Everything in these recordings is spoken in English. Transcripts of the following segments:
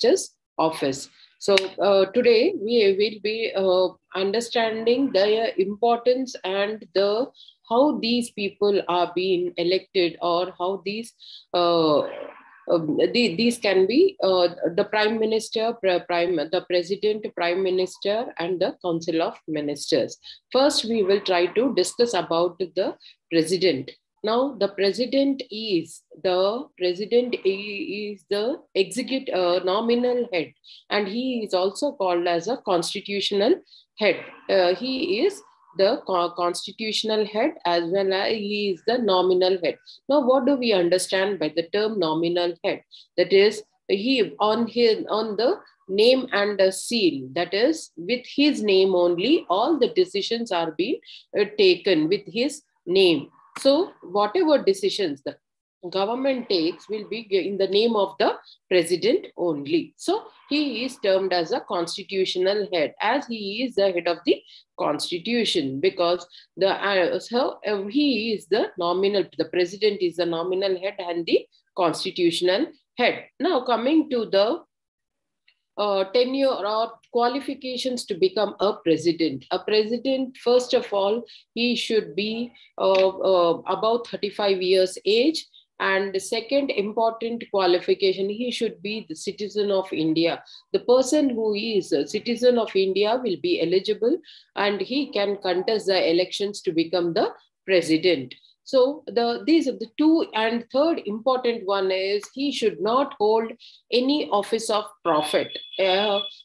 Minister's office. So today we will be understanding the importance and the how these people are being elected, or how these can be the prime minister, the president, prime minister, and the council of ministers. First, we will try to discuss about the president. Now, the president is the executive nominal head, and he is also called as a constitutional head. He is the constitutional head, as well as he is the nominal head. Now, what do we understand by the term nominal head? That is, he on the name and the seal, that is, with his name only, all the decisions are being taken with his name. So whatever decisions the government takes will be in the name of the president only. So he is termed as a constitutional head, as he is the head of the constitution, because he is the nominal, the president is the nominal head and the constitutional head. Now, coming to the tenure or qualifications to become a president. A president, first of all, he should be about 35 years age. And the second important qualification, he should be the citizen of India. The person who is a citizen of India will be eligible, and he can contest the elections to become the president. So these are the two. And third important one is he should not hold any office of profit.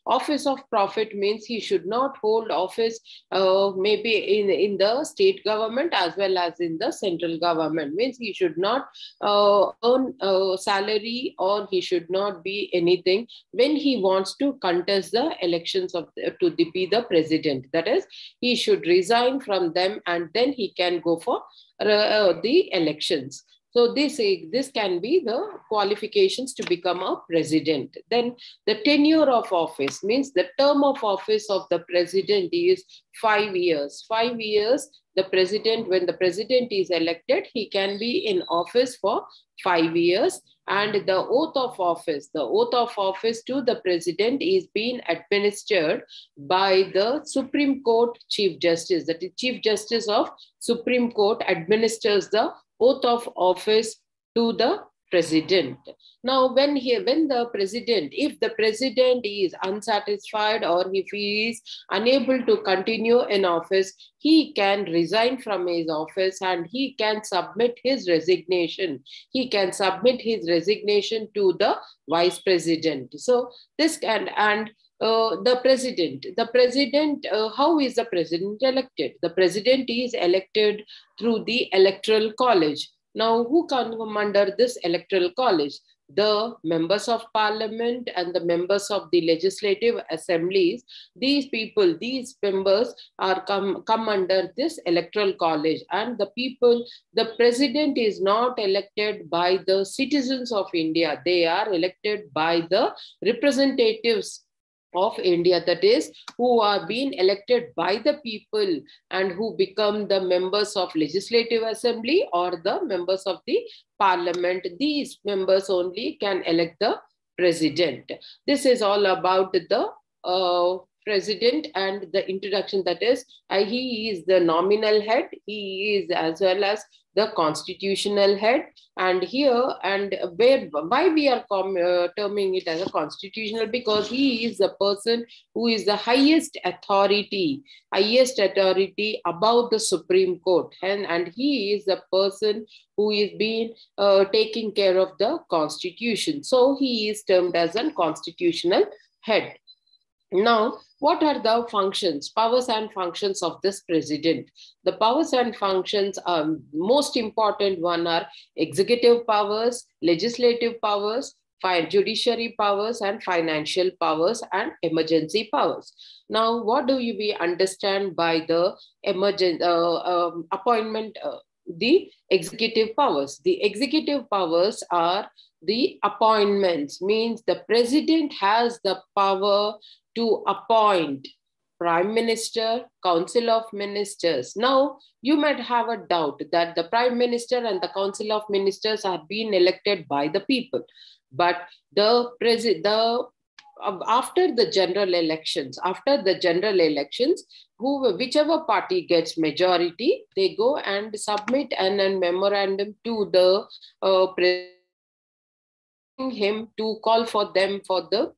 Office of profit means he should not hold office maybe in the state government as well as in the central government. Means he should not earn a salary, or he should not be anything when he wants to contest the elections to be the president. That is, he should resign from them, and then he can go for the elections. So this can be the qualifications to become a president. Then the tenure of office means the term of office of the president is 5 years. 5 years, the president, when the president is elected, he can be in office for 5 years. And the oath of office to the president is being administered by the Supreme Court Chief Justice. That is, Chief Justice of Supreme Court administers the oath of office to the president. Now, if the president is unsatisfied, or if he is unable to continue in office, he can resign from his office, and he can submit his resignation. He can submit his resignation to the vice president. So this can, and the president, how is the president elected? The president is elected through the electoral college. Now, who come under this electoral college? The members of parliament and the members of the legislative assemblies. These members are come under this electoral college. And the president is not elected by the citizens of India. They are elected by the representatives of India, that is, who are being elected by the people and who become the members of legislative assembly or the members of the parliament. These members only can elect the president. This is all about the president and the introduction. That is, he is the nominal head, he is as well as the constitutional head. And here, and why we are terming it as a constitutional, because he is the person who is the highest authority above the Supreme Court, and he is the person who is being taking care of the constitution. So he is termed as a constitutional head. Now, what are the functions, powers and functions of this president? The powers and functions, most important one are executive powers, legislative powers, judiciary powers, and financial powers, and emergency powers. Now, what do we understand by the appointment, the executive powers? The executive powers are the appointments, means the president has the power to appoint prime minister, council of ministers. Now, you might have a doubt that the prime minister and the council of ministers are being elected by the people, but the after the general elections, whichever party gets majority, they go and submit a memorandum to the president him to call for them for the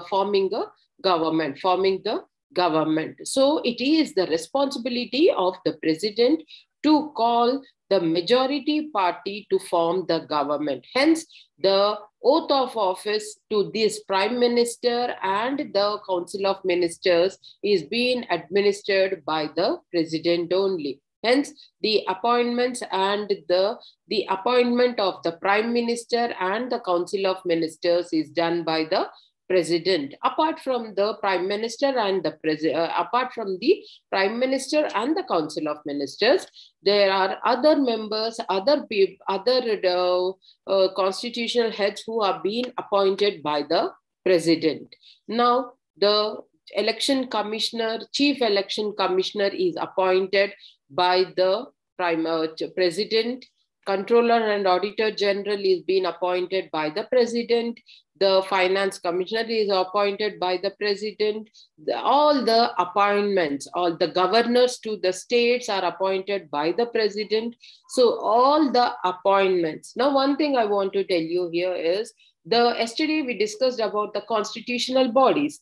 forming the government. So it is the responsibility of the president to call the majority party to form the government. Hence, the oath of office to this prime minister and the council of ministers is being administered by the president only. Hence, the appointments and the appointment of the prime minister and the council of ministers is done by the president. Apart from the prime minister and the council of ministers, there are other members, other constitutional heads who are being appointed by the president. Now, the election commissioner, chief election commissioner is appointed by the president. Controller and auditor general is being appointed by the president. The finance commissioner is appointed by the president. All the appointments, all the governors to the states are appointed by the president. So all the appointments. Now, one thing I want to tell you here is, yesterday we discussed about the constitutional bodies.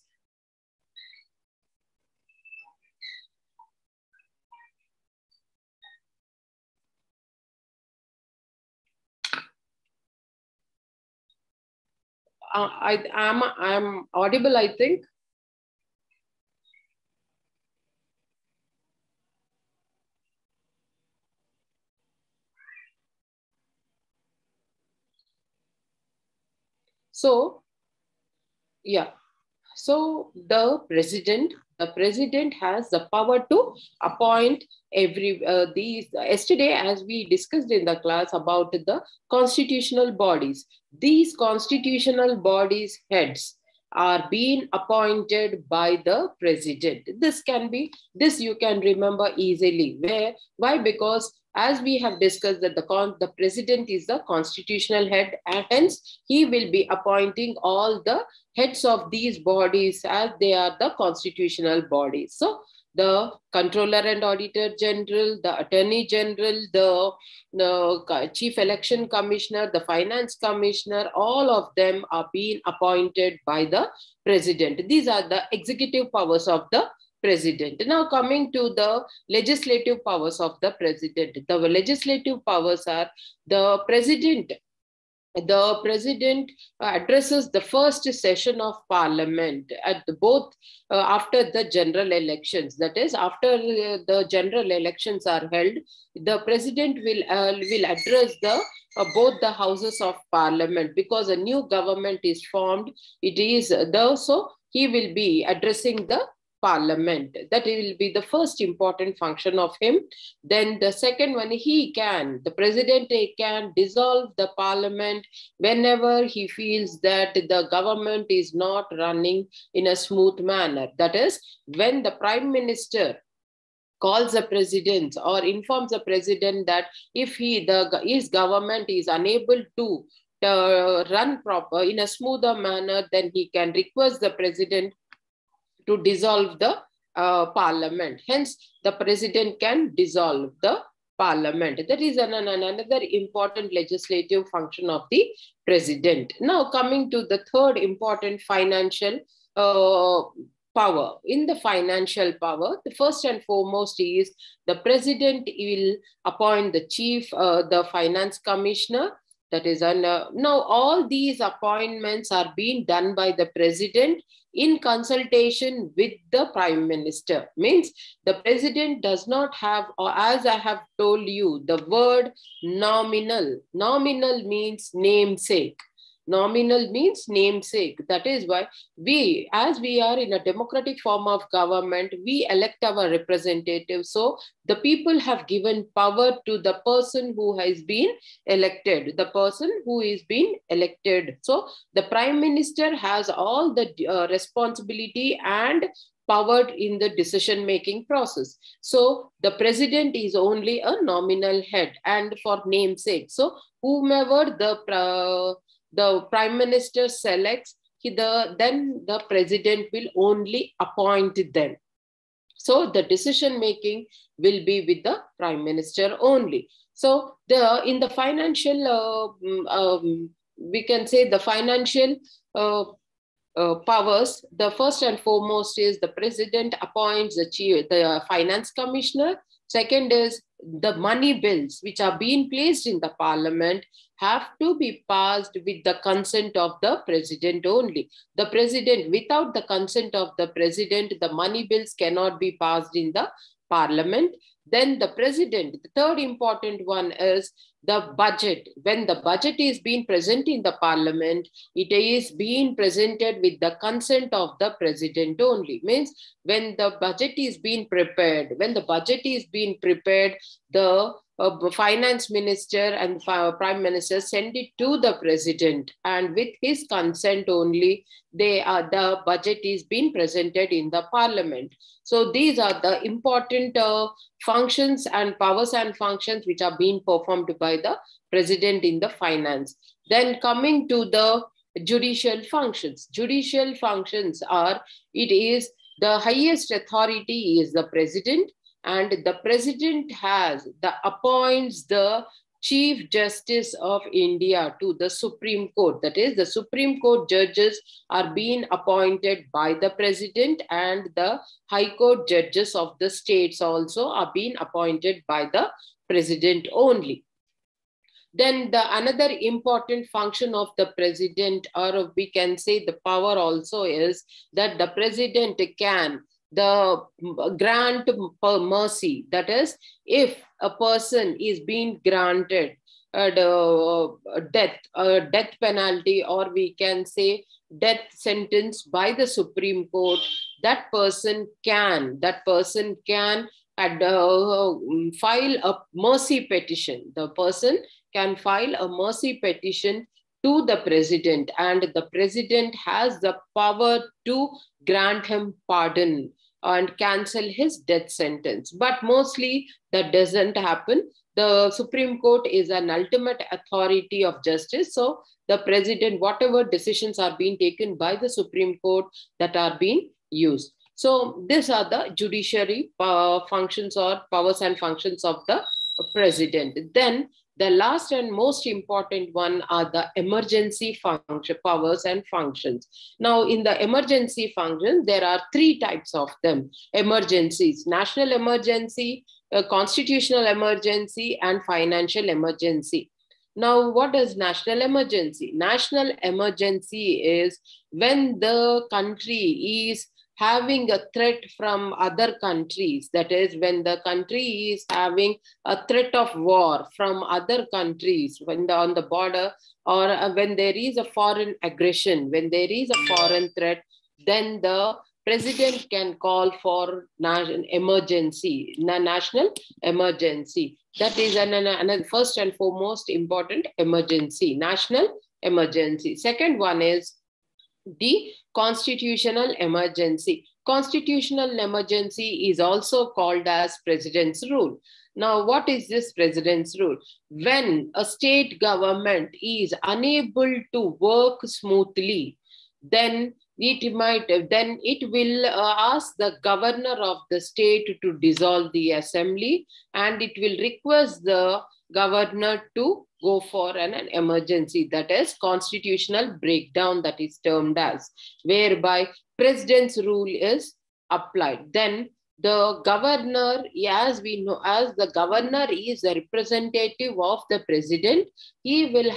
I'm audible, I think. So, yeah. So the president has the power to appoint yesterday, as we discussed in the class about the constitutional bodies, these constitutional bodies heads are being appointed by the president. This you can remember easily. Why? Because as we have discussed that the president is the constitutional head, and hence he will be appointing all the heads of these bodies as they are the constitutional bodies. So the controller and auditor general, the attorney general, the chief election commissioner, the finance commissioner, all of them are being appointed by the president. These are the executive powers of the president. Now, coming to the legislative powers of the president. The legislative powers are the president. The president addresses the first session of parliament at both after the general elections. That is, after the general elections are held, the president will address both the houses of parliament, because a new government is formed. So he will be addressing the parliament. That will be the first important function of him. Then the second one, the president can dissolve the parliament whenever he feels that the government is not running in a smooth manner. That is, when the prime minister calls the president or informs the president that if his government is unable to run proper in a smoother manner, then he can request the president to dissolve the parliament. Hence, the president can dissolve the parliament. That is another important legislative function of the president. Now, coming to the third important financial power. In the financial power, the first and foremost is the president will appoint the chief, the finance commissioner. That is, now all these appointments are being done by the president in consultation with the prime minister. Means the president does not have, or as I have told you, the word nominal. Nominal means namesake. Nominal means namesake. That is why as we are in a democratic form of government, we elect our representatives. So the people have given power to the person who has been elected. So the prime minister has all the responsibility and power in the decision-making process. So the president is only a nominal head and for namesake. So whomever the prime minister selects, then the president will only appoint them. So the decision making will be with the prime minister only. So in the financial, we can say the financial powers, the first and foremost is the president appoints the finance commissioner. Second is the money bills which are being placed in the parliament have to be passed with the consent of the president only. The president, without the consent of the president, the money bills cannot be passed in the parliament. Then the president, the third important one is the budget. When the budget is being presented in the parliament, it is being presented with the consent of the president only. Means when the budget is being prepared, the finance minister and prime minister send it to the president, and with his consent only, the budget is being presented in the parliament. So these are the important functions and powers and functions which are being performed by the president in the finance. Then coming to the judicial functions. Judicial functions are, it is the highest authority is the president, and the president appoints the Chief Justice of India to the Supreme Court. That is, the Supreme Court judges are being appointed by the president, and the High Court judges of the states also are being appointed by the president only. Then another important function of the president, or we can say the power also, is that the president can grant mercy. That is, if a person is being granted death penalty, or we can say death sentence by the Supreme Court, that person can file a mercy petition. The person can file a mercy petition to the president, and the president has the power to grant him pardon and cancel his death sentence. But mostly that doesn't happen. The Supreme Court is an ultimate authority of justice. So the president, whatever decisions are being taken by the Supreme Court, that are being used. So these are the judiciary functions or powers and functions of the president. Then the last and most important one are the emergency powers and functions. Now, in the emergency functions, there are three types of them. Emergencies: national emergency, constitutional emergency, and financial emergency. Now, what is national emergency? National emergency is when the country is having a threat from other countries. That is, when the country is having a threat of war from other countries, when on the border, or when there is a foreign aggression, when there is a foreign threat, then the president can call for national emergency. That is another first and foremost important emergency, national emergency. Second one is the constitutional emergency. Constitutional emergency is also called as president's rule. Now, what is this president's rule? When a state government is unable to work smoothly, then it will ask the governor of the state to dissolve the assembly, and it will request the governor to go for an emergency. That is constitutional breakdown, that is termed as, whereby president's rule is applied. Then the governor, as we know, as the governor is the representative of the president, he will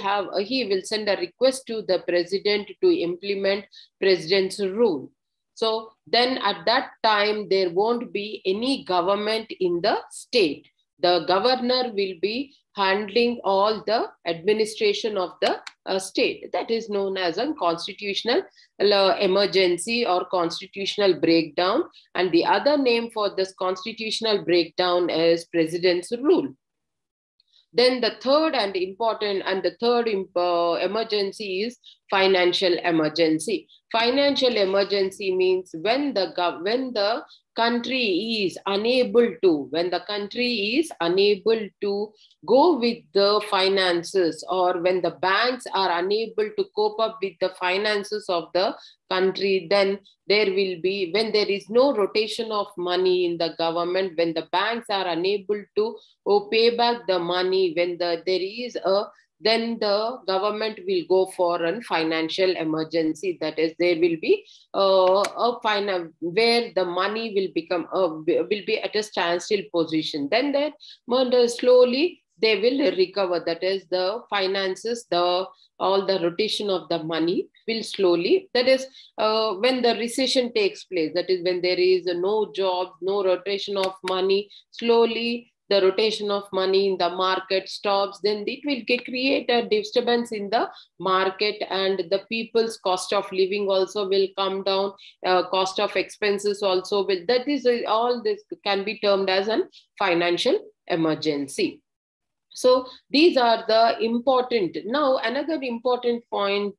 send a request to the president to implement president's rule. So then at that time, there won't be any government in the state. The governor will be handling all the administration of the state. That is known as a constitutional emergency or constitutional breakdown. And the other name for this constitutional breakdown is president's rule. Then the third emergency is financial emergency. Financial emergency means when the country is unable to, go with the finances, or when the banks are unable to cope up with the finances of the country, then there will be, when there is no rotation of money in the government, when the banks are unable to pay back the money, when there is a, then the government will go for a financial emergency. That is, there will be where the money will become will be at a standstill position. Then that slowly they will recover. That is, the finances, all the rotation of the money will slowly. That is, when the recession takes place. That is, when there is no job, no rotation of money, slowly the rotation of money in the market stops, then it will create a disturbance in the market, and the people's cost of living also will come down, cost of expenses also will, that is, all this can be termed as a financial emergency. So these are the important. Now another important point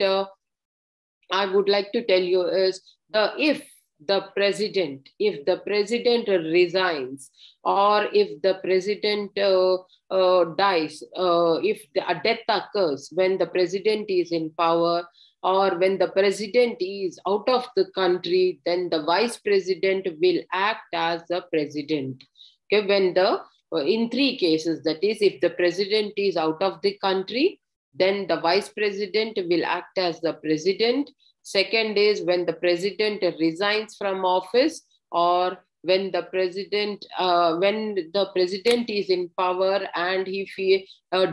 I would like to tell you is if the president resigns, or if the president dies, if a death occurs when the president is in power, or when the president is out of the country, then the vice president will act as the president. Okay, when in three cases, that is, if the president is out of the country, then the vice president will act as the president. Second is when the president resigns from office, or when the president is in power and if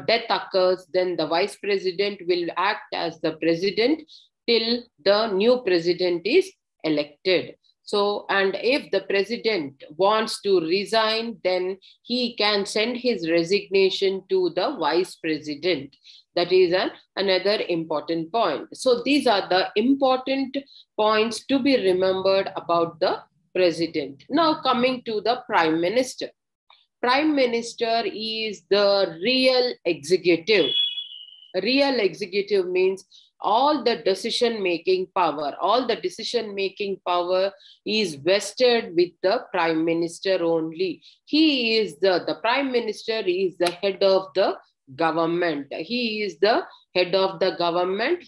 death occurs, then the vice president will act as the president till the new president is elected. So, and if the president wants to resign, then he can send his resignation to the vice president. That is another important point. So these are the important points to be remembered about the president. Now coming to the prime minister. Prime minister is the real executive. Real executive means all the decision-making power is vested with the prime minister only. He is the prime minister is the head of the government. He is the head of the government.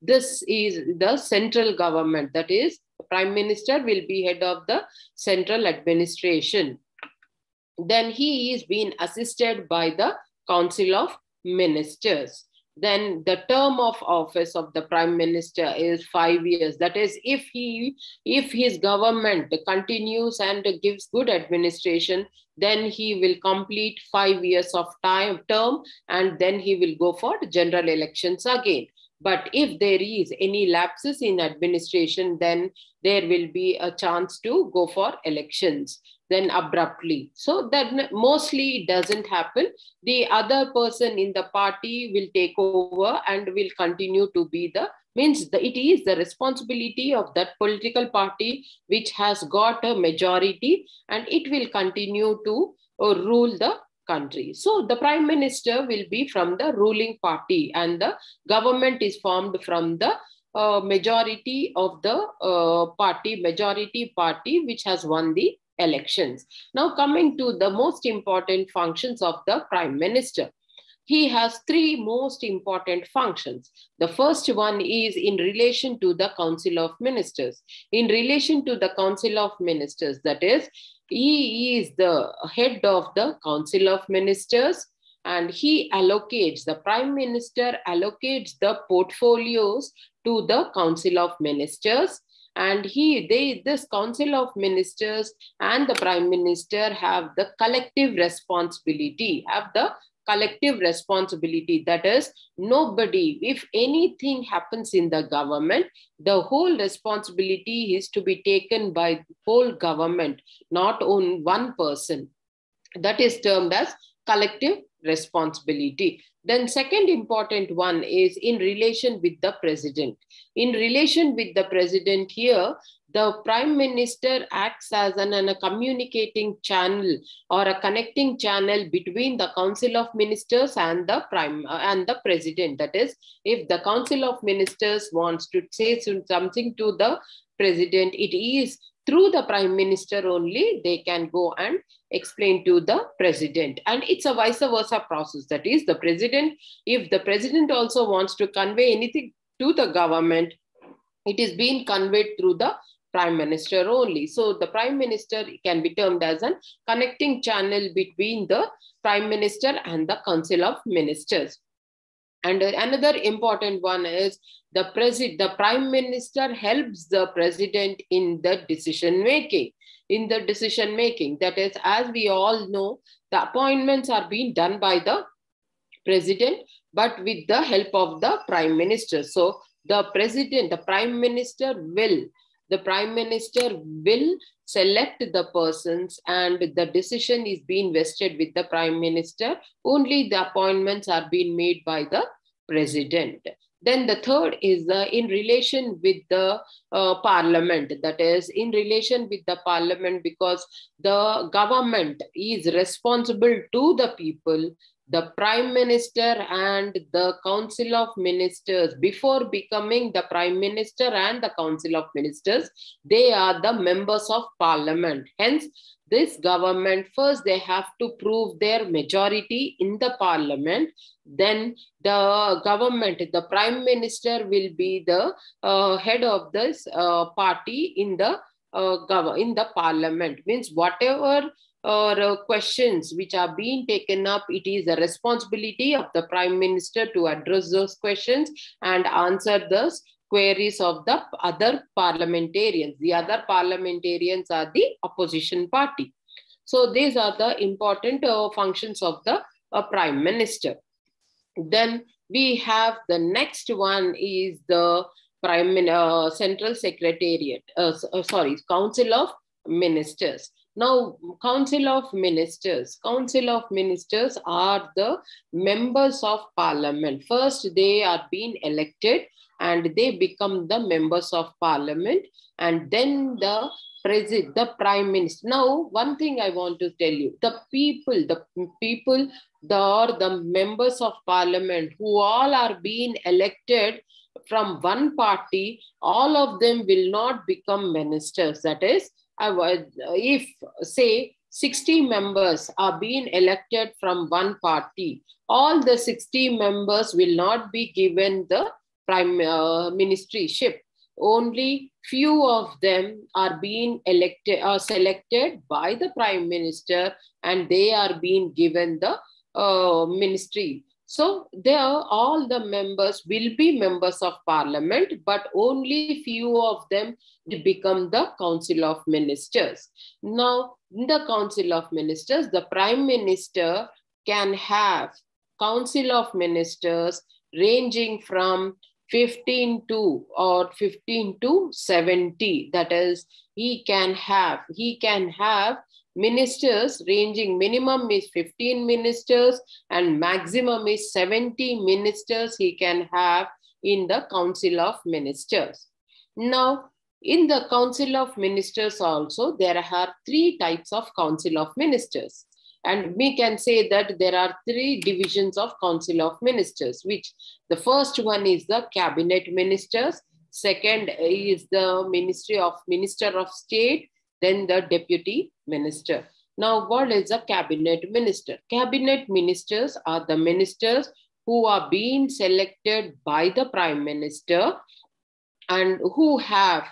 This is the central government. That is, the prime minister will be head of the central administration. Then he is being assisted by the council of ministers. Then the term of office of the prime minister is 5 years. That is, if his government continues and gives good administration, then he will complete 5 years of term, and then he will go for general elections again. But if there is any lapses in administration, then there will be a chance to go for elections then abruptly. So that mostly it doesn't happen. The other person in the party will take over and will continue to be it is the responsibility of that political party which has got a majority, and it will continue to rule the country. So the prime minister will be from the ruling party, and the government is formed from the majority of the majority party which has won the elections. Now coming to the most important functions of the prime minister. He has three most important functions. The first one is in relation to the council of ministers. In relation to the council of ministers, that is, he is the head of the council of ministers, and the prime minister allocates the portfolios to the council of ministers. And this council of ministers and the prime minister have the collective responsibility. That is, nobody, if anything happens in the government, the whole responsibility is to be taken by the whole government, not on one person. That is termed as collective responsibility. Then second important one is in relation with the president. In relation with the president here, The Prime Minister acts as a communicating channel or a connecting channel between the Council of Ministers and the President. That is, if the Council of Ministers wants to say something to the President, it is through the Prime Minister only they can go and explain to the President. And it's a vice versa process. That is, the President, if the President also wants to convey anything to the government, it is being conveyed through the Prime Minister only. So the Prime Minister can be termed as a connecting channel between the Prime Minister and the Council of Ministers. And another important one is the Prime Minister helps the President in the decision making. That is, as we all know, the appointments are being done by the President, but with the help of the Prime Minister. So the Prime Minister will select the persons, and the decision is being vested with the Prime Minister. Only the appointments are being made by the President. Then the third is in relation with the Parliament. That is, in relation with the Parliament, because the government is responsible to the people. The Prime Minister and the Council of Ministers, before becoming the Prime Minister and the Council of Ministers, they are the members of Parliament. Hence, this government, first they have to prove their majority in the Parliament. Then the government, the Prime Minister will be the head of this party in the Parliament. Means whatever questions which are being taken up, it is the responsibility of the Prime Minister to address those questions and answer those queries of the other parliamentarians. The other parliamentarians are the opposition party. So these are the important functions of the Prime Minister. Then we have the next one is the Central Secretariat, Council of Ministers. Now, Council of Ministers are the members of Parliament. First, they are being elected and they become the members of Parliament, and then the Prime Minister. Now, one thing I want to tell you, the members of Parliament who all are being elected from one party, all of them will not become ministers. That is, if say 60 members are being elected from one party, all the 60 members will not be given the prime ministership. Only few of them are being selected by the Prime Minister, and they are being given the ministry. So all the members will be members of Parliament, but only few of them will become the Council of Ministers. Now, in the Council of Ministers, the Prime Minister can have Council of Ministers ranging from 15 to 70. That is, he can have ministers ranging, minimum is 15 ministers and maximum is 70 ministers he can have in the Council of Ministers. Now, in the Council of Ministers also, there are 3 types of Council of Ministers. And we can say that there are 3 divisions of Council of Ministers, which the first one is the Cabinet Ministers, second is the Minister of State, then the Deputy Minister. Now, what is a Cabinet Minister? Cabinet Ministers are the ministers who are being selected by the Prime Minister and who have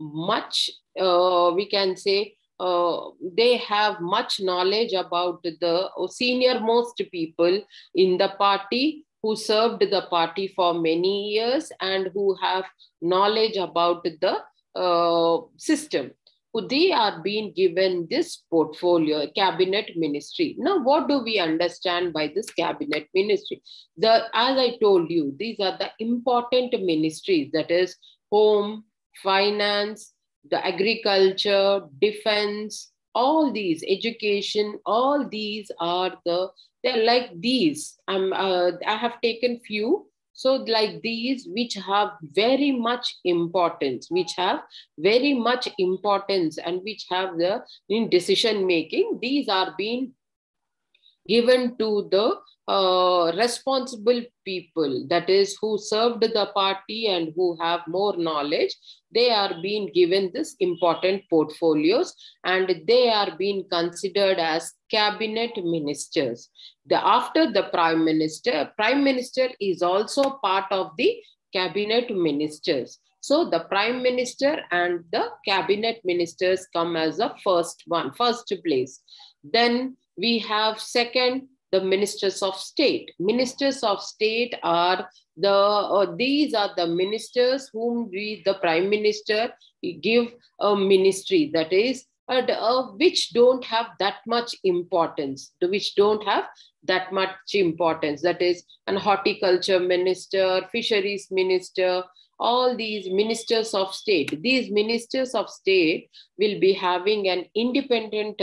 much, we can say, they have much knowledge about the senior most people in the party who served the party for many years and who have knowledge about the system. They are being given this portfolio, cabinet ministry. Now, what do we understand by this cabinet ministry? As I told you, these are the important ministries, that is home, finance, the agriculture, defense, all these, education, all these are they're like these. I have taken few So like these, which have very much importance, and which have the in decision making, these are being given to the responsible people, that is who served the party and who have more knowledge. They are being given this important portfolios, and they are being considered as cabinet ministers. After the prime minister is also part of the cabinet ministers. So the prime minister and the cabinet ministers come as the first place. Then we have second, the ministers of state. Ministers of state are these are the ministers whom the prime minister give a ministry, that is which don't have that much importance, that is an horticulture minister, fisheries minister, all these ministers of state. These ministers of state will be having an independent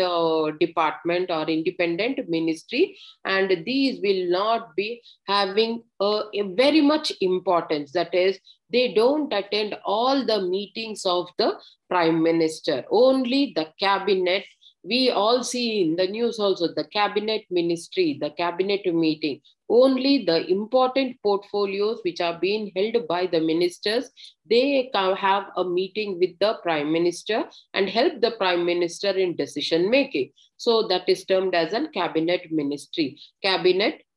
department or independent ministry, and these will not be having a very much importance. That is, they don't attend all the meetings of the prime minister, only the cabinet. We all see in the news also the cabinet ministry, the cabinet meeting. Only the important portfolios which are being held by the ministers, they have a meeting with the prime minister and help the prime minister in decision making. So that is termed as a cabinet ministry,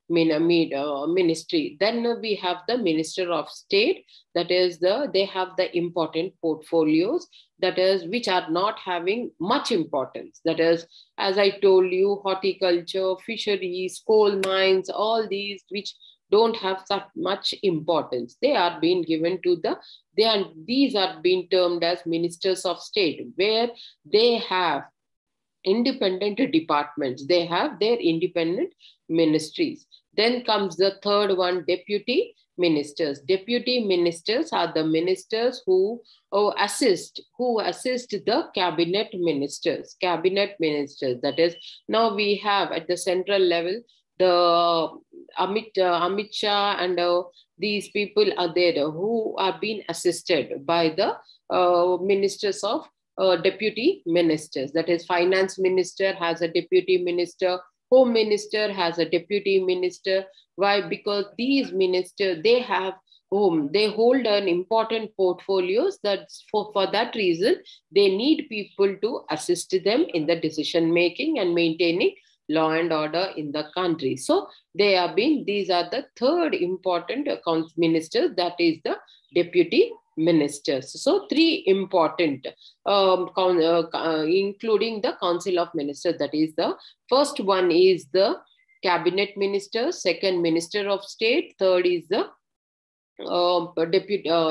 ministry. Then we have the minister of state, that is they have the important portfolios, that is which are not having much importance. That is, as I told you, horticulture, fisheries, coal mines, all these which don't have such much importance, they are being given to these are being termed as ministers of state, where they have independent departments, they have their independent ministries. Then comes the third one, deputy ministers. Deputy ministers are the ministers who assist the cabinet ministers. That is, now we have at the central level the Amit Shah and these people are there who are being assisted by the ministers of deputy ministers. That is, finance minister has a deputy minister, home minister has a deputy minister. Why? Because these ministers, they hold an important portfolios. That's for that reason they need people to assist them in the decision making and maintaining law and order in the country. So these are the third important ministers, that is the deputy ministers. So three important, including the council of ministers. That is, the first one is the cabinet minister, second minister of state, third is the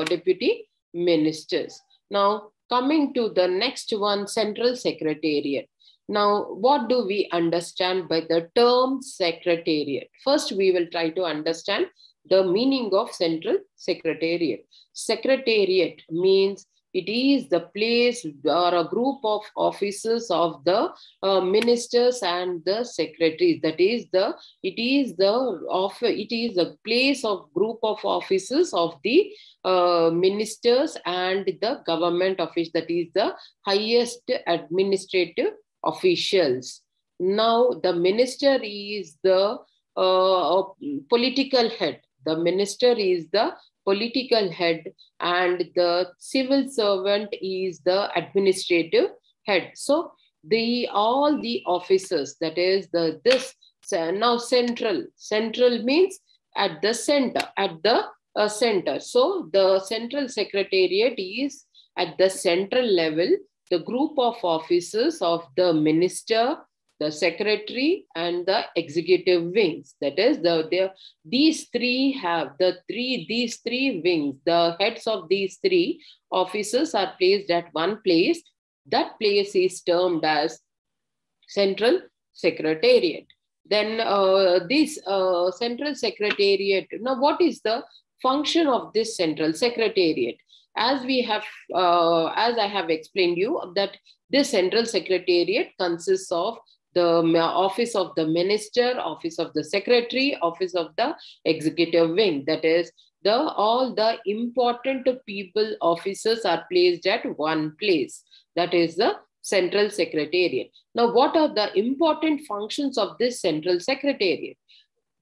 deputy ministers. Now coming to the next one, central secretariat. Now, what do we understand by the term secretariat? First, we will try to understand the meaning of central secretariat. Secretariat means it is the place or a group of officers of the ministers and the secretaries. That is, it is the place of group of officers of the ministers and the government office. That is the highest administrative officials. Now, the minister is the political head. The minister is the political head, and the civil servant is the administrative head. So all the officers, that is now central means at the center, center. So the central secretariat is at the central level, the group of officers of the minister, the secretary, and the executive wings. That is, these three wings, the heads of these three officers are placed at one place. That place is termed as central secretariat. Then this central secretariat. Now, what is the function of this central secretariat? As I have explained you, that this central secretariat consists of the office of the minister, office of the secretary, office of the executive wing. That is, all the important people officers are placed at one place. That is the Central Secretariat. Now, what are the important functions of this Central Secretariat?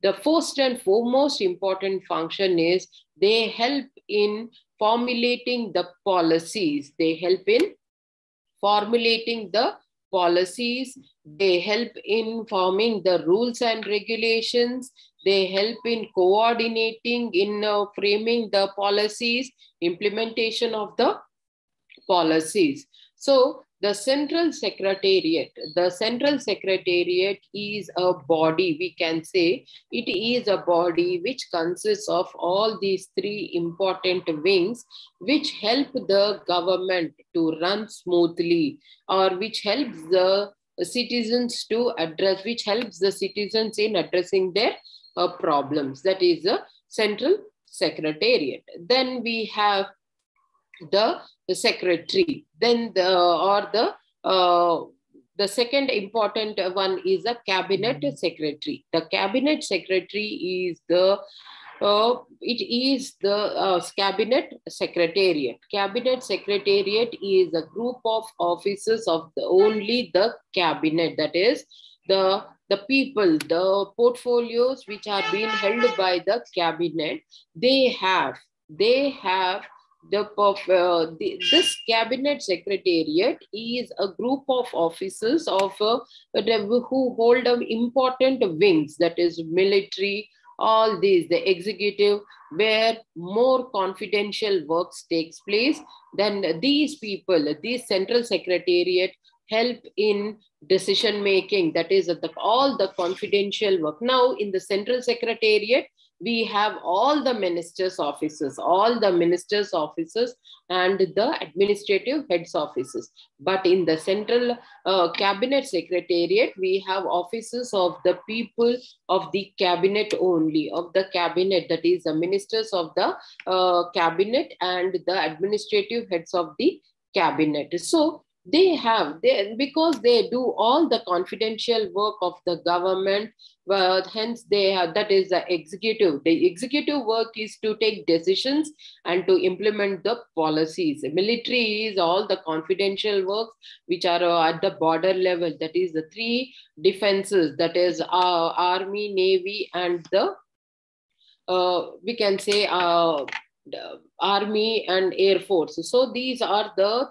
The first and foremost important function is they help in formulating the policies. They help in formulating the policies. They help in forming the rules and regulations. They help in coordinating, in framing the policies, implementation of the policies. So the Central Secretariat is a body, we can say it is a body which consists of all these three important wings, which help the government to run smoothly, or which helps the citizens to address, which helps the citizens in addressing their problems. That is the Central Secretariat. Then we have the secretary. Then the second important one is the cabinet secretary. The cabinet secretary is the cabinet secretariat. Cabinet secretariat is a group of officers of only the cabinet. That is the people, the portfolios which are being held by the cabinet. They have this cabinet secretariat is a group of officers of who hold important wings, that is military, all these, the executive, where more confidential works takes place. Then these people, these Central Secretariat help in decision making, that is all the confidential work. Now in the Central Secretariat, we have all the ministers' offices, and the administrative heads offices. But in the Central Cabinet Secretariat, we have offices of the people of the cabinet only, of the cabinet, that is the ministers of the cabinet and the administrative heads of the cabinet. So because they do all the confidential work of the government, hence they have, that is the executive. The executive work is to take decisions and to implement the policies. The military is all the confidential works which are at the border level, that is the three defenses, that is army, navy, and the we can say army and air force. So these are the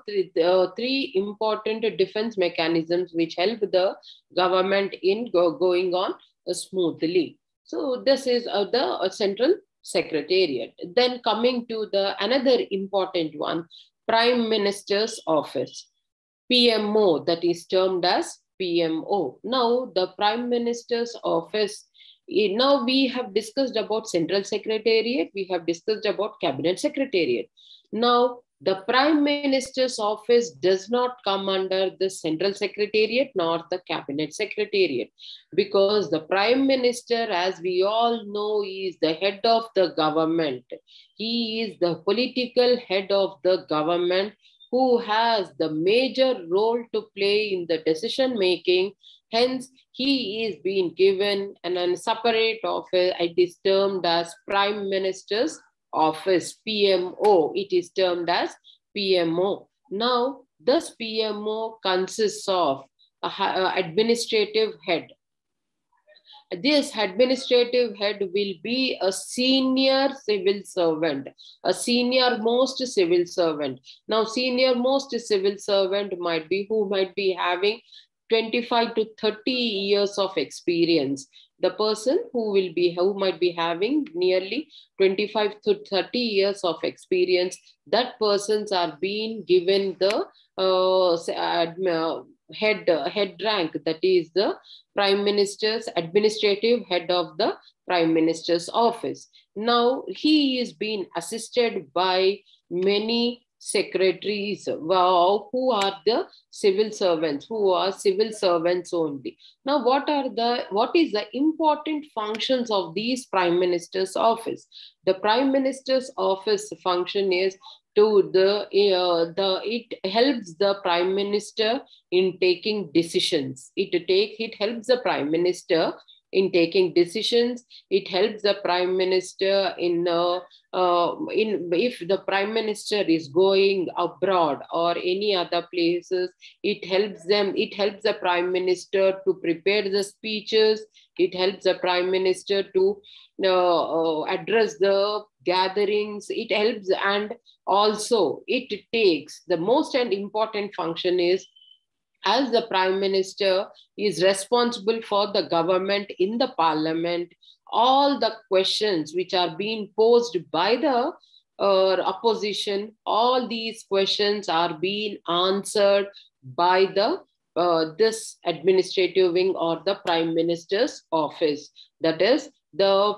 three important defense mechanisms which help the government in going on smoothly. So this is the Central Secretariat. Then coming to the another important one, Prime Minister's Office, PMO, that is termed as PMO. Now the Prime Minister's Office, now we have discussed about Central Secretariat, we have discussed about Cabinet Secretariat. Now the Prime Minister's Office does not come under the Central Secretariat nor the Cabinet Secretariat, because the Prime Minister, as we all know, is the head of the government. He is the political head of the government who has the major role to play in the decision making. Hence, he is being given a separate office. It is termed as Prime Minister's Office, PMO. It is termed as PMO. Now, this PMO consists of an administrative head. This administrative head will be a senior civil servant, a senior most civil servant. Now, senior most civil servant might be who might be having 25 to 30 years of experience. The person who might be having nearly 25 to 30 years of experience, that persons are being given the head rank, that is the Prime Minister's administrative head of the Prime Minister's Office. Now he is being assisted by many secretaries who are the civil servants, who are civil servants only. Now what is the important functions of these Prime Minister's Office? The Prime Minister's Office function is it helps the Prime Minister in taking decisions. It helps the Prime Minister in taking decisions. It helps the Prime Minister if the Prime Minister is going abroad or any other places, it helps them. It helps the Prime Minister to prepare the speeches. It helps the Prime Minister to address the gatherings. It helps, and also it takes the most and important function is, as the Prime Minister is responsible for the government in the Parliament, all the questions which are being posed by the opposition, all these questions are being answered by the this administrative wing or the Prime Minister's office. That is, the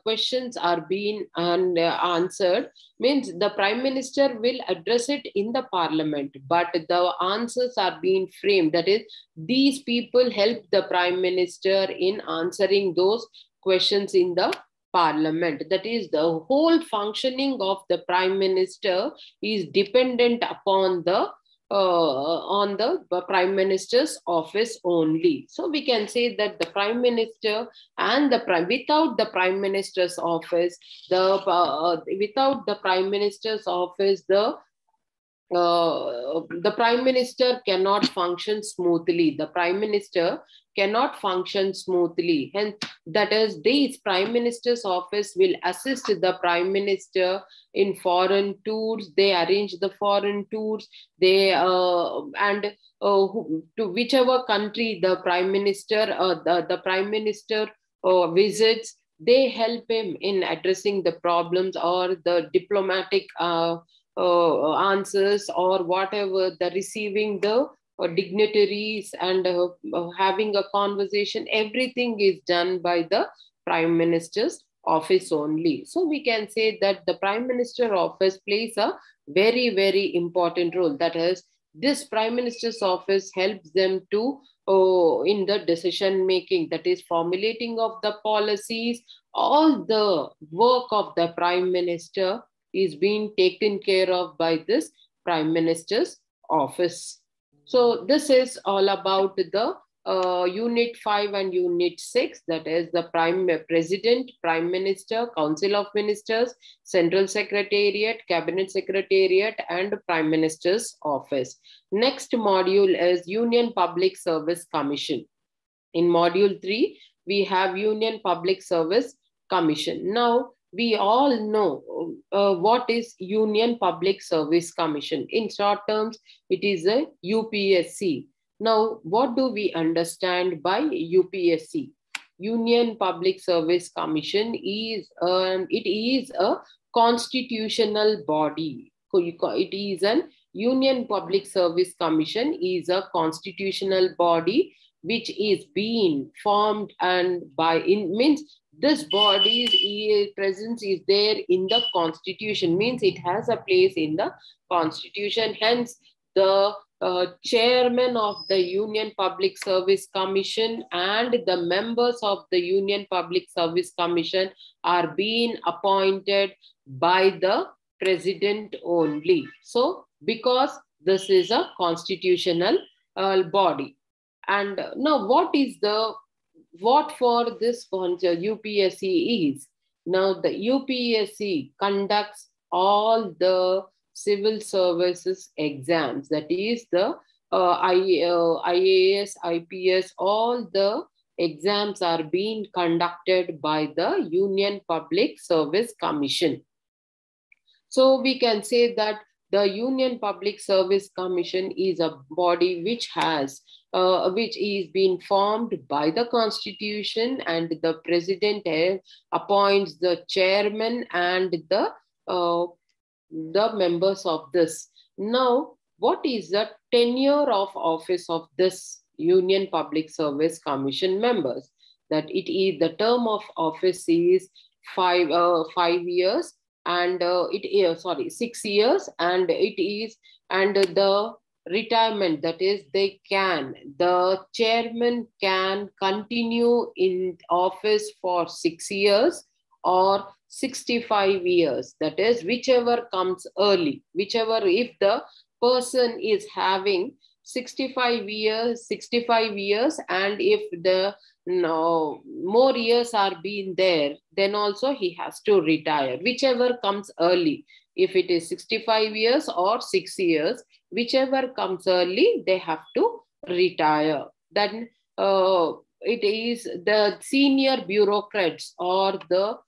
questions are being answered, means the Prime Minister will address it in the Parliament, but the answers are being framed. That is, these people help the Prime Minister in answering those questions in the Parliament. That is, the whole functioning of the Prime Minister is dependent upon the on the Prime Minister's office only. So we can say that the Prime Minister and without the Prime Minister's office, without the Prime Minister's office, the Prime Minister cannot function smoothly. The Prime Minister cannot function smoothly. Hence, that is, this Prime Minister's office will assist the Prime Minister in foreign tours. They arrange the foreign tours. They to whichever country the Prime Minister the Prime Minister visits, they help him in addressing the problems or the diplomatic answers, or whatever, the receiving the dignitaries and having a conversation. Everything is done by the Prime Minister's office only. So we can say that the Prime Minister office plays a very, very important role. That is, this Prime Minister's office helps them to in the decision making, that is, formulating of the policies. All the work of the Prime Minister is being taken care of by this Prime Minister's office. So this is all about the Unit 5 and Unit 6, that is the President, Prime Minister, Council of Ministers, Central Secretariat, Cabinet Secretariat, and Prime Minister's office. Next module is Union Public Service Commission. In Module 3, we have Union Public Service Commission. Now, we all know what is Union Public Service Commission. In short terms, it is a UPSC. Now, what do we understand by UPSC? Union Public Service Commission is it is a constitutional body. It is an Union Public Service Commission is a constitutional body which is being formed, and means this body's presence is there in the Constitution, means it has a place in the Constitution. Hence, the chairman of the Union Public Service Commission and the members of the Union Public Service Commission are being appointed by the president only. So, because this is a constitutional body. And now, what for this UPSC is? Now, the UPSC conducts all the civil services exams, that is the IAS, IPS, all the exams are being conducted by the Union Public Service Commission. So we can say that the Union Public Service Commission is a body which is being formed by the Constitution, and the president appoints the chairman and the members of this. Now, what is the tenure of office of this Union Public Service Commission members? That it is, the term of office is 5 years, and 6 years, and it is, and the retirement, that is, the chairman can continue in office for 6 years or 65 years, that is, whichever comes early, if the person is having 65 years, and if the more years are being there, then also he has to retire, whichever comes early. If it is 65 years or 6 years, whichever comes early, they have to retire. Then it is the senior bureaucrats, or the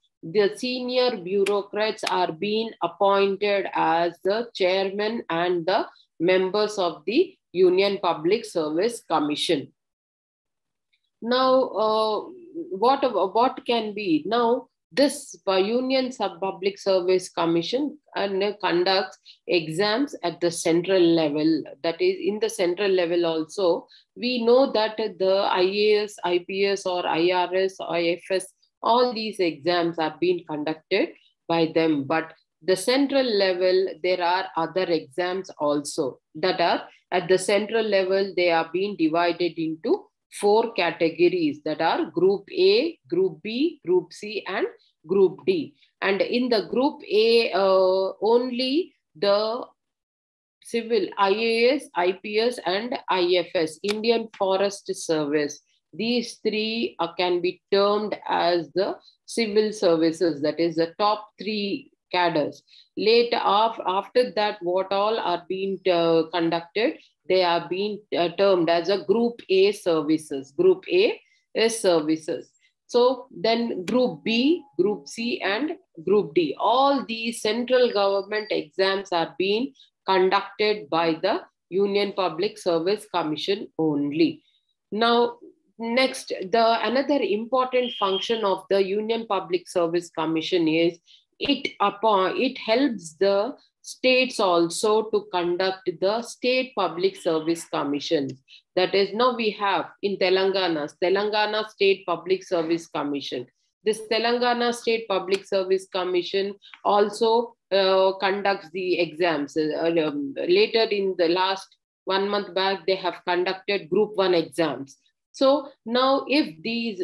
senior bureaucrats are being appointed as the chairman and the members of the Union Public Service Commission. Now, what can be? Now, this Union Public Service Commission conducts exams at the central level. That is, in the central level also, we know that the IAS, IPS, or IRS, or IFS, all these exams are being conducted by them. But the central level, there are other exams also that are at the central level. They are being divided into 4 categories, that are Group A, Group B, Group C, and Group D. And in the Group A, only the civil IAS, IPS, and IFS, Indian Forest Service, these 3 can be termed as the civil services, that is the top 3 cadres. Later, after that, what all are being conducted, they are being termed as a Group A services. Group A is services. So then Group B, Group C, and Group D, all these central government exams are being conducted by the Union Public Service Commission only. Now, next, another important function of the Union Public Service Commission is it helps the states also to conduct the state public service commissions. That is, now we have in Telangana State Public Service Commission. This Telangana State Public Service Commission also conducts the exams. Later, in the last 1 month back, they have conducted Group 1 exams. So now if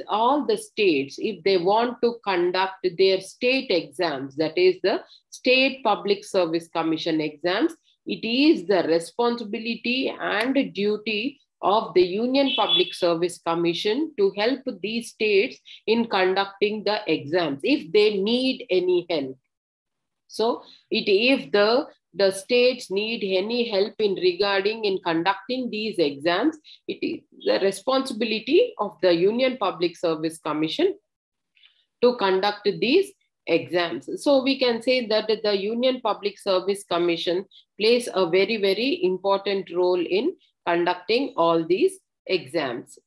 all the states, if they want to conduct their state exams, that is the State Public Service Commission exams, it is the responsibility and duty of the Union Public Service Commission to help these states in conducting the exams if they need any help. So if the states need any help in conducting these exams, it is the responsibility of the Union Public Service Commission to conduct these exams. So we can say that the Union Public Service Commission plays a very, very important role in conducting all these exams.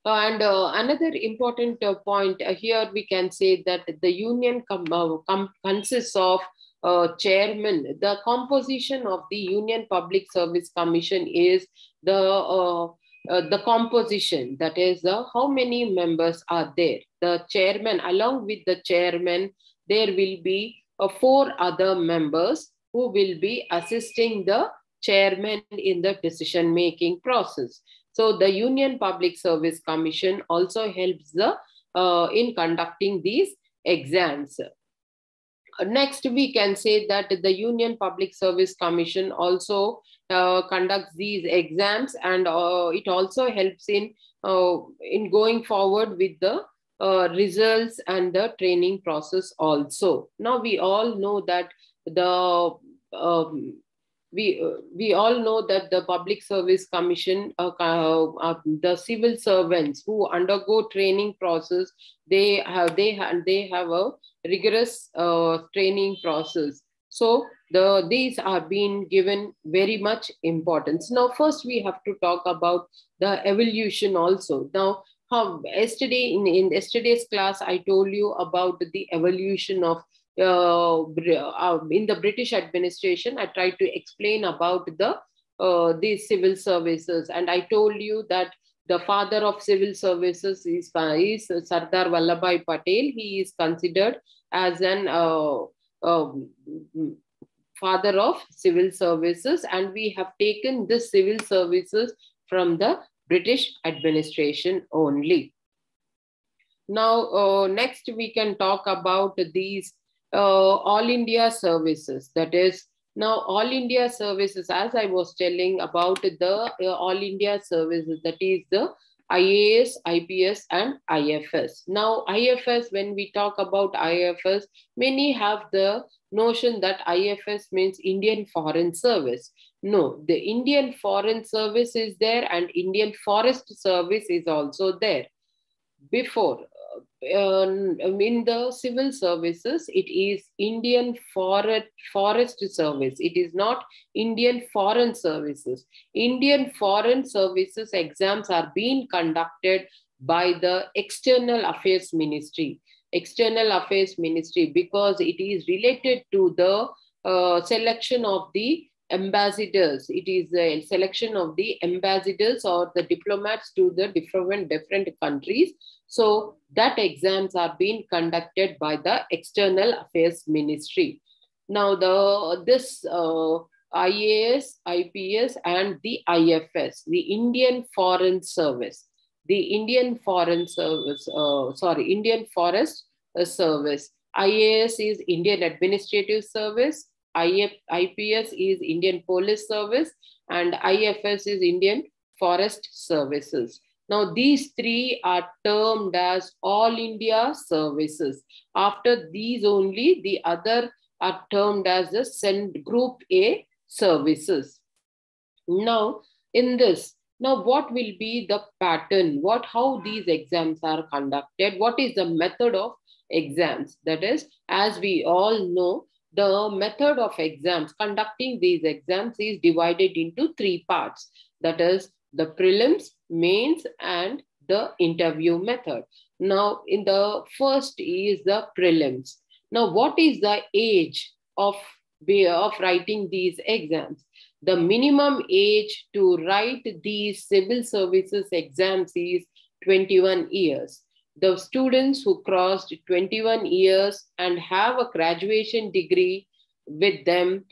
And another important point here, we can say that the union consists of chairman. The composition of the Union Public Service Commission is the composition, that is how many members are there. The chairman, along with the chairman, there will be 4 other members who will be assisting the chairman in the decision-making process. So the Union Public Service Commission also helps in conducting these exams. Next, we can say that the Union Public Service Commission also conducts these exams, and it also helps in going forward with the results and the training process also. Now, we all know that we all know that the Public Service Commission, the civil servants who undergo training process, they have a rigorous training process. So these are being given very much importance. Now, first we have to talk about the evolution also. Now, in yesterday's class, I told you about the evolution of in the British administration. I tried to explain about the civil services, and I told you that the father of civil services is Sardar Vallabhbhai Patel. He is considered as an father of civil services, and we have taken this civil services from the British administration only. Now, next we can talk about these All India services, that is Now, All India services, as I was telling about the All India services, that is the IAS, IPS, and IFS. Now, IFS, when we talk about IFS, many have the notion that IFS means Indian Foreign Service. No, the Indian Foreign Service is there and Indian Forest Service is also there. Before, in the civil services, it is Indian Forest Service. It is not Indian Foreign Services. Indian Foreign Services exams are being conducted by the External Affairs Ministry. External Affairs Ministry, because it is related to the selection of the ambassadors. It is the selection of the ambassadors or the diplomats to the different countries. So that exams are being conducted by the External Affairs Ministry. Now this IAS, IPS, and the IFS, the Indian Foreign Service, the Indian Foreign Service, Indian Forest Service. IAS is Indian Administrative Service, IPS is Indian Police Service, and IFS is Indian Forest Services. Now, these three are termed as All India Services. After these only, the other are termed as the Group A Services. Now, in this, now what will be the pattern? How these exams are conducted? What is the method of exams? That is, as we all know, the method of exams, conducting these exams is divided into three parts. That is the prelims, mains, and the interview method. Now, in the first is the prelims. Now, what is the age of writing these exams? The minimum age to write these civil services exams is 21 years. The students who crossed 21 years and have a graduation degree with them,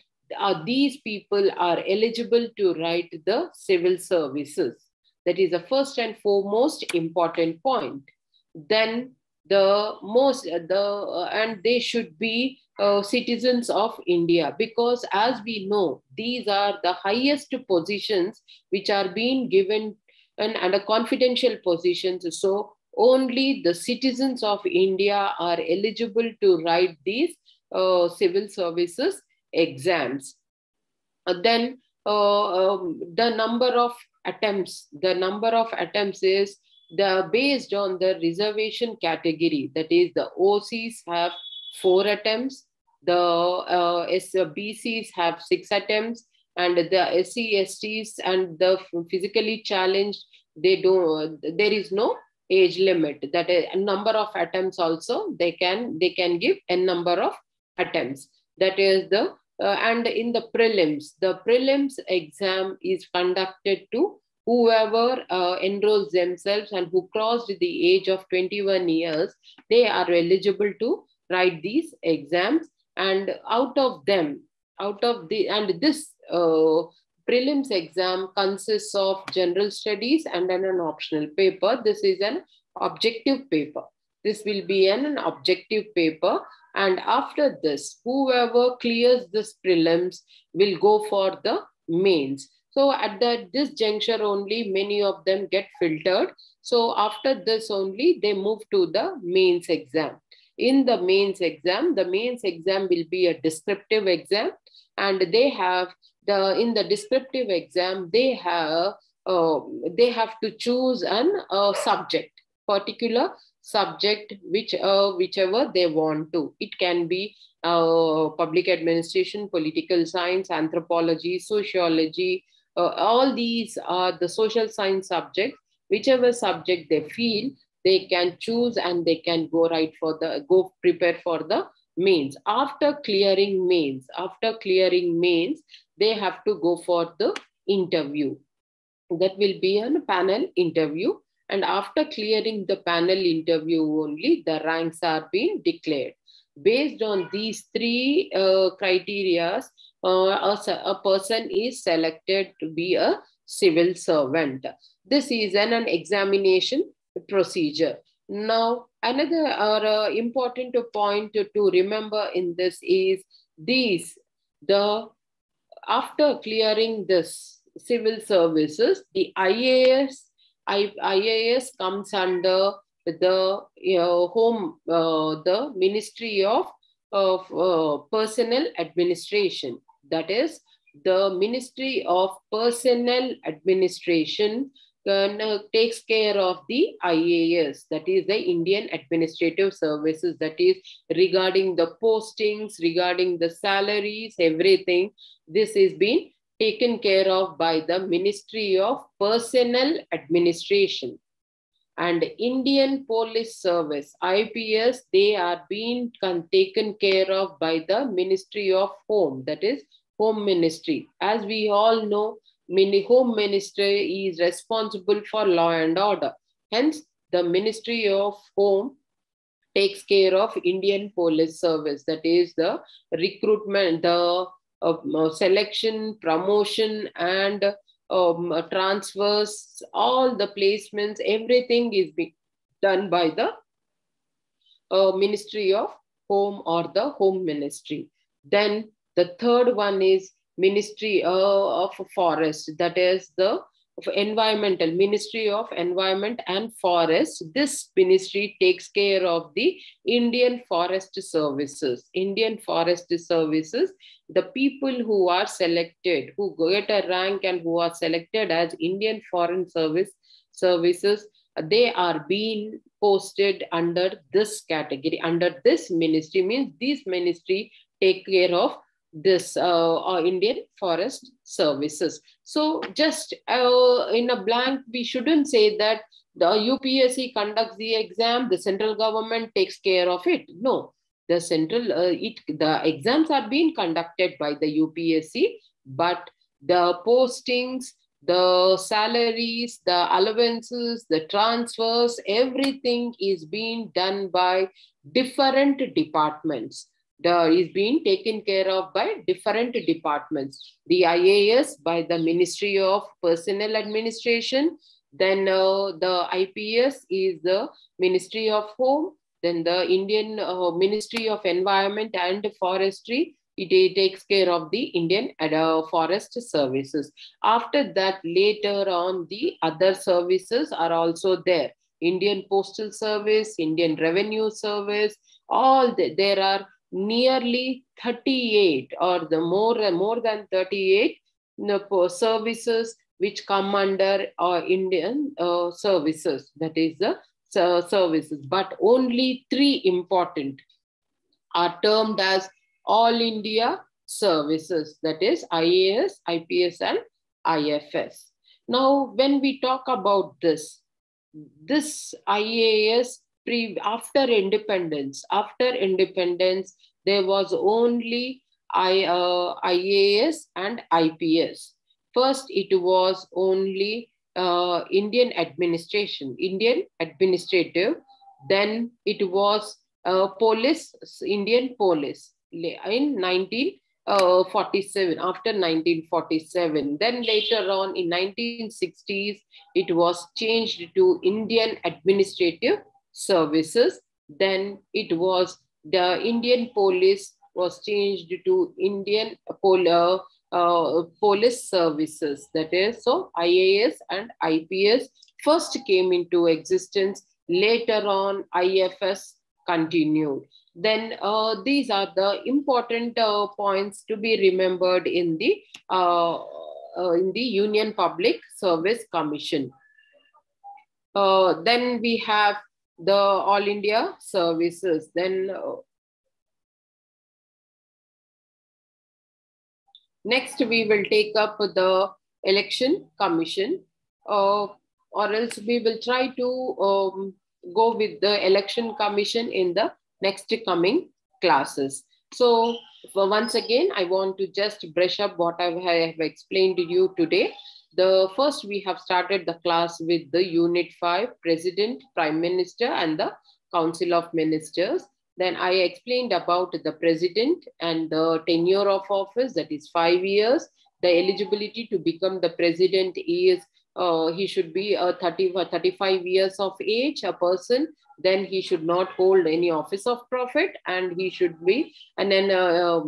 these people are eligible to write the civil services. That is the first and foremost important point. Then and they should be citizens of India, because as we know, these are the highest positions which are being given and a confidential positions. So only the citizens of India are eligible to write these civil services exams. Then the number of attempts is based on the reservation category. That is, the OCs have 4 attempts, the BCs have 6 attempts, and the SC, STs and the physically challenged, there is no age limit. That is, a number of attempts also they can give a number of attempts. That is the and in the prelims exam is conducted to whoever enrolls themselves and who crossed the age of 21 years, they are eligible to write these exams. And this prelims exam consists of general studies and then an optional paper. This is an objective paper. This will be an objective paper. And after this, whoever clears this prelims will go for the mains. So at this juncture only, many of them get filtered. So after this only, they move to the mains exam. In the mains exam will be a descriptive exam, and they have in the descriptive exam, they have to choose a subject, particular subject, whichever they want to. It can be public administration, political science, anthropology, sociology. All these are the social science subjects. Whichever subject they feel, they can choose and they can go prepare for the mains. After clearing mains, they have to go for the interview. That will be a panel interview. And after clearing the panel interview only, the ranks are being declared. Based on these 3 criteria, a person is selected to be a civil servant. This is an examination procedure. Now, another important point to remember in this is the after clearing this civil services, the IAS comes under the the Ministry of Personnel Administration. That is, the Ministry of Personnel Administration takes care of the IAS, that is the Indian Administrative Services, that is regarding the postings, regarding the salaries, everything. This is being taken care of by the Ministry of Personnel Administration. And Indian Police Service, IPS, they are being taken care of by the Ministry of Home, that is Home Ministry. As we all know, Home Ministry is responsible for law and order. Hence, the Ministry of Home takes care of Indian Police Service, that is the recruitment, the selection, promotion, and transfers, all the placements, everything is being done by the Ministry of Home or the Home Ministry. Then the third one is Ministry of Forest, that is the Environmental, Ministry of Environment and Forest. This ministry takes care of the Indian Forest Services. Indian Forest Services, the people who are selected, who get a rank and who are selected as Indian Foreign Services, they are being posted under this category, under this ministry. Means this ministry take care of this Indian Forest Services. So just in a blank, we shouldn't say that the UPSC conducts the exam, the central government takes care of it. No, the the exams are being conducted by the UPSC, but the postings, the salaries, the allowances, the transfers, everything is being done by different departments. Is being taken care of by different departments. The IAS by the Ministry of Personnel Administration. Then the IPS is the Ministry of Home. Then the Indian Ministry of Environment and Forestry, it takes care of the Indian Forest Services. After that, later on, the other services are also there. Indian Postal Service, Indian Revenue Service, all there are nearly 38 or the more than 38 services which come under Indian services, that is the services. But only 3 important are termed as All India Services, that is IAS, IPS and IFS. Now, when we talk about this IAS, after independence, there was only IAS and IPS. First, it was only Indian Administration, Indian Administrative. Then it was Police, Indian Police in 1947, after 1947. Then later on in 1960s, it was changed to Indian Administrative Services. Then it was the Indian Police was changed to Indian Police Services. That is, so IAS and IPS first came into existence. Later on, IFS continued. Then these are the important points to be remembered in the Union Public Service Commission. Then we have the All India Services. Then next we will take up the Election Commission, or else we will try to go with the Election Commission in the next coming classes. So once again, I want to just brush up what I have explained to you today. The first, we have started the class with the Unit 5, President, Prime Minister, and the Council of Ministers. Then I explained about the President and the tenure of office, that is 5 years. The eligibility to become the President is he should be 35 years of age, a person. Then he should not hold any office of profit, and he should be a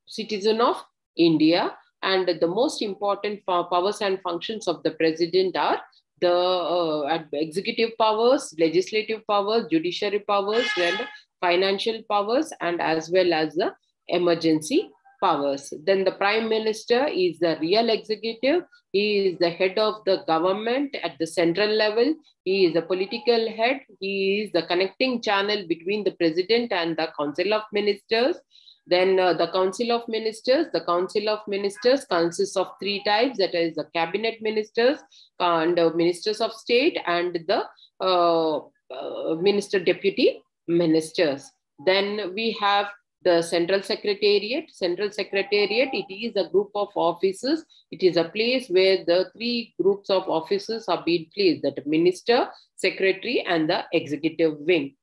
citizen of India. And the most important powers and functions of the president are the executive powers, legislative powers, judiciary powers, and financial powers, and as well as the emergency powers. Then the prime minister is the real executive. He is the head of the government at the central level. He is the political head. He is the connecting channel between the president and the council of ministers. Then the Council of Ministers. The Council of Ministers consists of three types, that is the cabinet ministers and ministers of state and the minister deputy ministers. Then we have the Central Secretariat. Central Secretariat, it is a group of offices. It is a place where the three groups of offices are being placed, that minister, secretary, and the executive wing.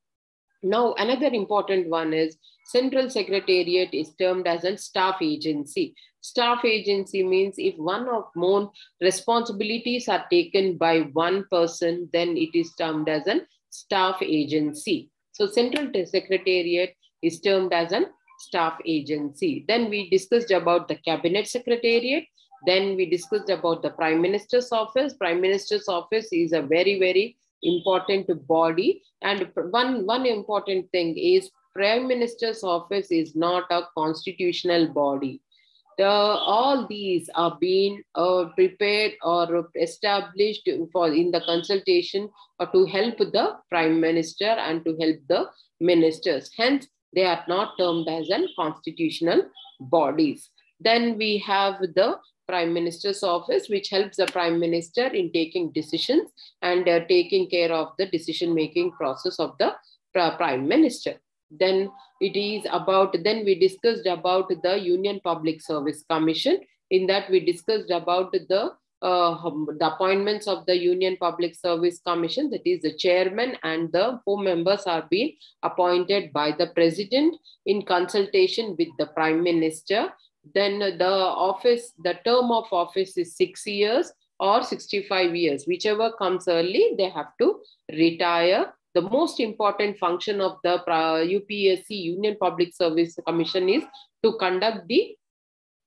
Now, another important one is Central Secretariat is termed as a staff agency. Staff agency means if one or more responsibilities are taken by one person, then it is termed as a staff agency. So Central Secretariat is termed as a staff agency. Then we discussed about the Cabinet Secretariat. Then we discussed about the Prime Minister's office. Prime Minister's office is a very, very important body. And one important thing is Prime Minister's office is not a constitutional body. All these are being prepared or established for in the consultation or to help the Prime Minister and to help the ministers. Hence, they are not termed as an constitutional bodies. Then we have the Prime Minister's office, which helps the Prime Minister in taking decisions and taking care of the decision-making process of the Prime Minister. Then it is about, then we discussed about the Union Public Service Commission. In that we discussed about the appointments of the Union Public Service Commission, that is the chairman and the 4 members are being appointed by the president in consultation with the Prime Minister. Then the term of office is 6 years or 65 years, whichever comes early, they have to retire. The most important function of the UPSC, Union Public Service Commission, is to conduct the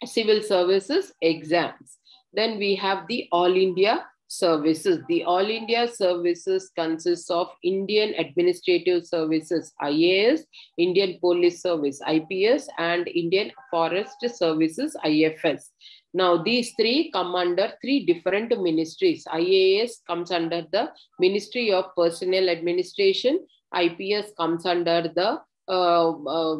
civil services exams. Then we have the All India Services. The All India Services consists of Indian Administrative Services, IAS, Indian Police Service, IPS, and Indian Forest Services, IFS. Now, these three come under 3 different ministries. IAS comes under the Ministry of Personnel Administration. IPS comes under the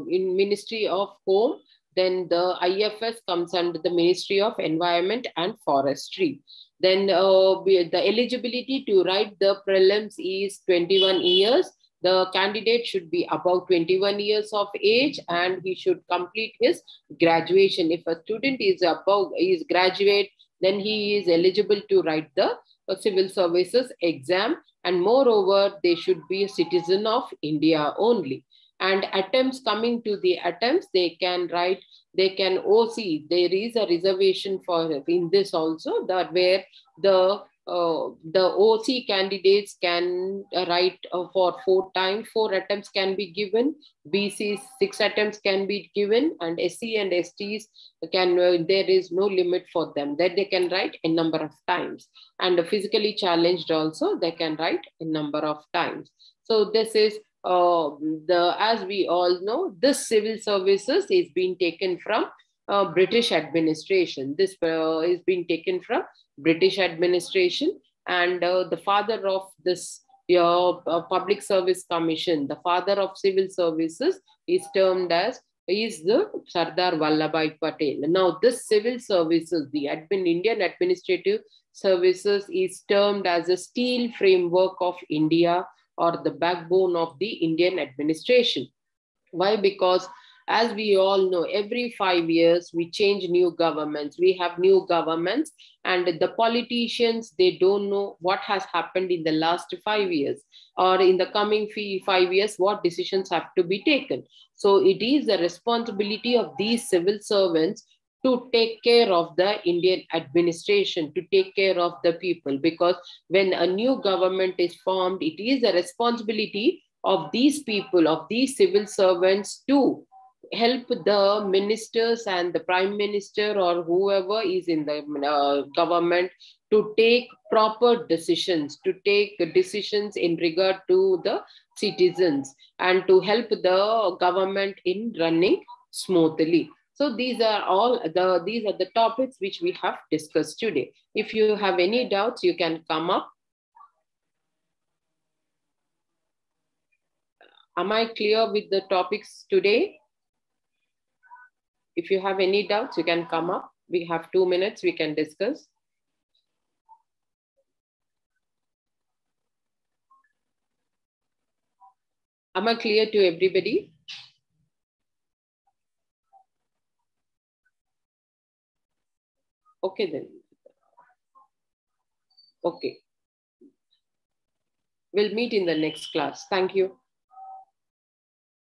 Ministry of Home. Then the IFS comes under the Ministry of Environment and Forestry. Then the eligibility to write the prelims is 21 years. The candidate should be about 21 years of age and he should complete his graduation. If a student is graduate, then he is eligible to write the civil services exam. And moreover, they should be a citizen of India only. And attempts, coming to the attempts, they can write, they can OC. There is a reservation for in this also, that where the OC candidates can write for 4 times, 4 attempts can be given. BCs 6 attempts can be given, and SC and STs can there is no limit for them, that they can write a number of times. And the physically challenged also, they can write a number of times. So this is as we all know, this civil services is being taken from British administration. This is being taken from British administration, and the father of this Public Service Commission, the father of civil services, is termed as the Sardar Vallabhbhai Patel. Now, this civil services, the Indian Administrative Services, is termed as a steel framework of India, or the backbone of the Indian administration. Why? Because as we all know, every 5 years we change new governments. We have new governments, and the politicians, they don't know what has happened in the last 5 years or in the coming 5 years, what decisions have to be taken. So it is the responsibility of these civil servants to take care of the Indian administration, to take care of the people. Because when a new government is formed, it is the responsibility of these people, of these civil servants, to help the ministers and the prime minister or whoever is in the government to take proper decisions, to take decisions in regard to the citizens and to help the government in running smoothly. So these are the topics which we have discussed today. If you have any doubts, you can come up. Am I clear with the topics today? If you have any doubts, you can come up. We have 2 minutes, we can discuss. Am I clear to everybody? Okay then. Okay. We'll meet in the next class. Thank you.